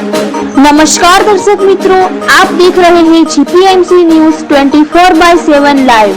नमस्कार दर्शक मित्रों, आप देख रहे हैं जीपीएमसी न्यूज 24/7 लाइव।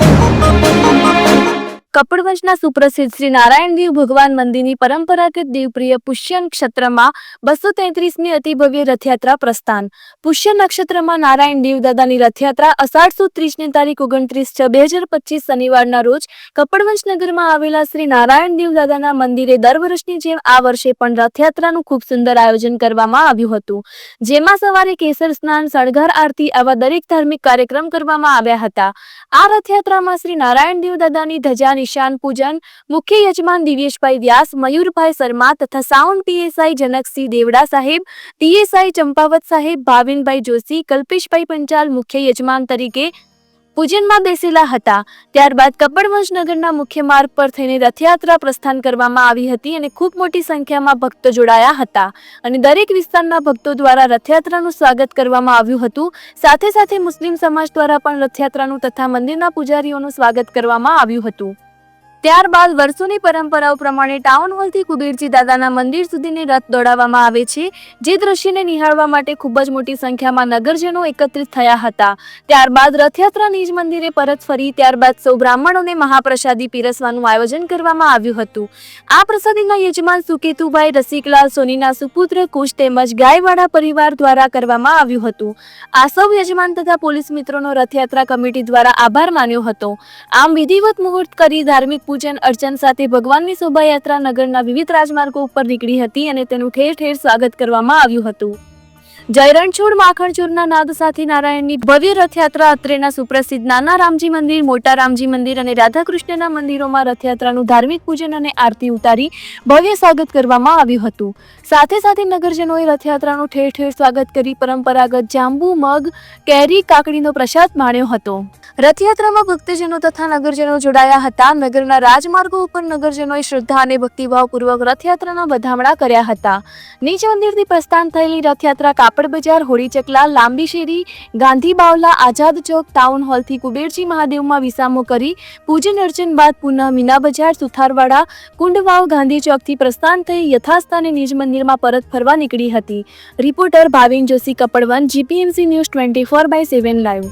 કપડવંશના સુપ્રસિદ્ધ શ્રી નારાયણદેવ ભગવાન મંદિરની પરંપરાગત દેવપ્રિય પુષ્ય નક્ષત્રમાં 233મી અતિભવ્ય રથયાત્રા પ્રસ્થાન. પુષ્ય નક્ષત્રમાં નારાયણદેવ દાદાની રથયાત્રા અષાઢ સુદ 30ની તારીખ 29/6/2025 શનિવારના રોજ કપડવંશ નગરમાં આવેલા શ્રી નારાયણદેવ દાદાના મંદિરે દર વર્ષની જેમ આ વર્ષે પણ રથયાત્રાનું ખૂબ સુંદર આયોજન કરવામાં આવ્યું હતું, જેમાં સવારે કેસર સ્નાન, શણગાર આરતી આવા દરેક ધાર્મિક કાર્યક્રમ કરવામાં આવ્યા હતા. આ રથયાત્રામાં શ્રી નારાયણદેવ દાદાની ધજા નિશાન પૂજન મુખ્ય યજમાન દિવ્યેશભાઈ વ્યાસ, મયુરભાઈ શર્મા તથા સાઉન્ડ પીએસઆઈ જનકસિંહ દેવડા સાહેબ, ટીએસઆઈ ચંપાવત સાહેબ, ભાવિનભાઈ જોશી, કલ્પેશભાઈ પંચાલ મુખ્ય યજમાન તરીકે પૂજનમાં બેસેલા હતા. ત્યારબાદ કપડવંશ નગરના મુખ્ય માર્ગ પર થઈને રથયાત્રા પ્રસ્થાન કરવામાં આવી હતી અને ખૂબ મોટી સંખ્યામાં ભક્તો જોડાયા હતા અને દરેક વિસ્તારના ભક્તો દ્વારા રથયાત્રાનું સ્વાગત કરવામાં આવ્યું હતું. સાથે સાથે મુસ્લિમ સમાજ દ્વારા પણ રથયાત્રાનું તથા મંદિરના પૂજારીઓનું સ્વાગત કરવામાં આવ્યું હતું. ત્યારબાદ વર્ષોની પરંપરાઓ પ્રમાણે ટાઉન હોલથી કુબેરજી દાદાના મંદિર સુધીને રથ દોડાવવામાં આવે છે, જે દ્રશ્યને નિહાળવા માટે ખૂબ જ મોટી સંખ્યામાં નગરજનો એકત્રિત થયા હતા. ત્યારબાદ રથયાત્રા નિજ મંદિરે પરત ફરી ત્યારબાદ સૌ બ્રાહ્મણોને મહાપ્રસાદી પીરસવાનું આયોજન કરવામાં આવ્યું હતું. આ પ્રસાદીના યજમાન સુકેતુભાઈ રસિકલાલ સોનીના સુપુત્ર કુશ તેમજ ગાયવાડા પરિવાર દ્વારા કરવામાં આવ્યું હતું. આ સૌ યજમાન તથા પોલીસ મિત્રોનો રથયાત્રા કમિટી દ્વારા આભાર માન્યો હતો. આમ વિધિવત મુહૂર્ત કરી ધાર્મિક પૂજન અર્ચન સાથે ભગવાનની શોભાયાત્રા નગરના વિવિધ રાજમાર્ગો ઉપર નીકળી હતી અને તેનું ઠેર ઠેર સ્વાગત કરવામાં આવ્યું હતું. જય રણછોડ માખણચોરના નાદ સાથે નારાયણની ભવ્ય રથયાત્રા અત્રેના સુપ્રસિદ્ધ નાના રામજી મંદિર, મોટા રામજી મંદિર અને રાધાકૃષ્ણના મંદિરોમાં રથયાત્રાનું ધાર્મિક પૂજન અને આરતી ઉતારી ભવ્ય સ્વાગત કરવામાં આવ્યું હતું. સાથે સાથે નગરજનોએ રથયાત્રાનું ઠેર ઠેર સ્વાગત કરી પરંપરાગત જાંબુ, મગ, કેરી, કાકડીનો પ્રસાદ માણ્યો હતો. રથયાત્રામાં ભક્તજનો તથા નગરજનો જોડાયા હતા. નગરના રાજમાર્ગો ઉપર નગરજનોએ શ્રદ્ધા અને ભક્તિભાવપૂર્વક રથયાત્રાના વધામણા કર્યા હતા. નીચ મંદિરથી પ્રસ્થાન થયેલી રથયાત્રા કાપડ બજાર, હોળી ચકલા, લાંબી શેરી, ગાંધી બાવલા, આઝાદ ચોક, ટાઉન હોલથી કુબેરજી મહાદેવમાં વિસામો કરી પૂજન અર્ચન બાદ પુનઃ મીના બજાર, સુથારવાડા, કુંડવાવ, ગાંધી ચોકથી પ્રસ્થાન થઈ યથાસ્થાને નિજ મંદિરમાં પરત ફરવા નીકળી હતી. Reporter Bhavin Joshi, Kapadvanj, GPMC news 24/7 live.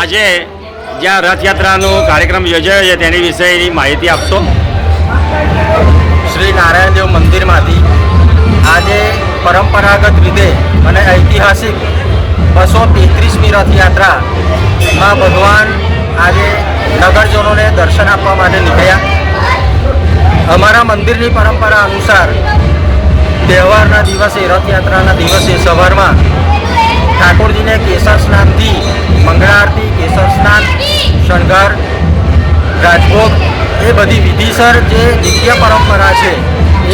આજે જ્યાં રથયાત્રાનો કાર્યક્રમ યોજાયો છે તેની વિશેની માહિતી આપશો? શ્રી નારાયણદેવ મંદિરમાંથી આજે પરંપરાગત રીતે અને ઐતિહાસિક 233મી રથયાત્રામાં ભગવાન આજે નગરજનોને દર્શન આપવા માટે નીકળ્યા। અમારા મંદિરની પરંપરા અનુસાર તહેવારના દિવસે, રથયાત્રાના દિવસે સવારમાં ઠાકોરજીને કેસર સ્નાનથી મંગળા આરતી, કેસર સ્નાન, શણગાર, રાજભોગ એ બધી વિધિસર જે નિત્ય પરંપરા છે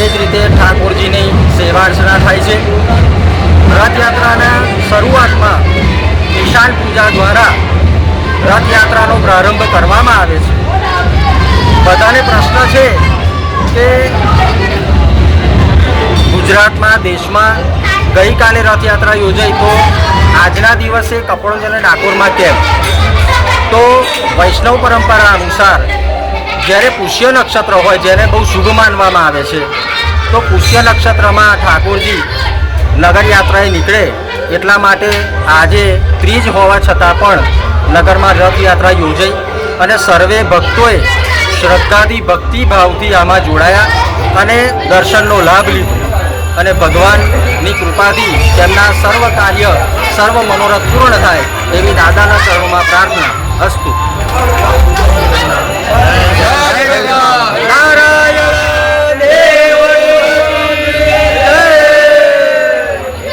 એ જ રીતે ઠાકોરજીની સેવા અર્ચના થાય છે। રથયાત્રાના શરૂઆતમાં નિશાન પૂજા દ્વારા રથયાત્રાનો પ્રારંભ કરવામાં આવે છે। બધાને પ્રશ્ન છે કે ગુજરાતમાં, દેશમાં ગઈકાલે રથયાત્રા યોજાઈ તો આજના દિવસે કપડવંજ અને ડાકોરમાં કેમ? તો વૈષ્ણવ પરંપરા અનુસાર જ્યારે પુષ્ય નક્ષત્ર હોય, જેને બહુ શુભ માનવામાં આવે છે, તો પુષ્ય નક્ષત્રમાં ઠાકોરજી નગરયાત્રાએ નીકળે એટલા માટે આજે ત્રીજ હોવા છતાં પણ નગરમાં રથયાત્રા યોજાઈ અને સર્વે ભક્તોએ શ્રદ્ધાથી, ભક્તિભાવથી આમાં જોડાયા અને દર્શનનો લાભ લીધો અને ભગવાનની કૃપાથી તેમના સર્વ કાર્ય, સર્વ મનોરથ પૂર્ણ થાય એવી દાદાના ચરણોમાં પ્રાર્થના. અસ્તુ।